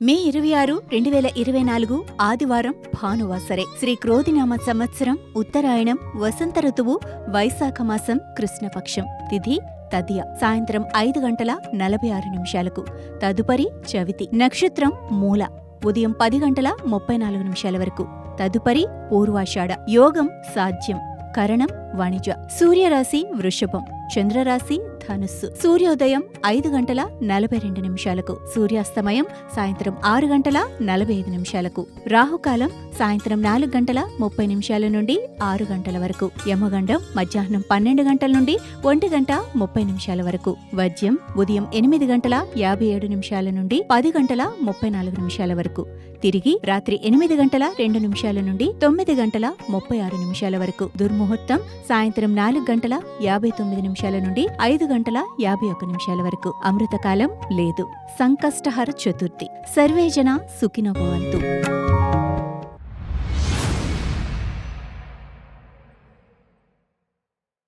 మే 26, 2024 ఆదివారం భానువాసరే. శ్రీ క్రోధినామ సంవత్సరం ఉత్తరాయణం వసంత ఋతువు వైశాఖ మాసం కృష్ణపక్షం. తిథి తదియ. సాయంత్రం 5:46 తదుపరి చవితి. నక్షత్రం మూల. ఉదయం 10:34 వరకు. తదుపరి పూర్వాషాఢ. యోగం సాధ్యం. కరణం వాణిజ్య. సూర్యరాశి వృషభం. చంద్రరాశి ధనుస్సు. సూర్యోదయం 5:42. సూర్యాస్తమయం సాయంత్రం 6:45. రాహుకాలం సాయంత్రం 4:30 నుండి 6 వరకు. యమగండం మధ్యాహ్నం 12 గంటల నుండి 1:30 వరకు. వజ్యం ఉదయం 8:57 నుండి 10:34 వరకు. తిరిగి రాత్రి 8:02 నుండి 9:36 వరకు. దుర్ముహూర్తం సాయంత్రం 4:59 నుండి 5:51 వరకు. అమృతకాలం లేదు. సంకష్టహర చతుర్థి. సర్వేజన సుఖినో భవంతు.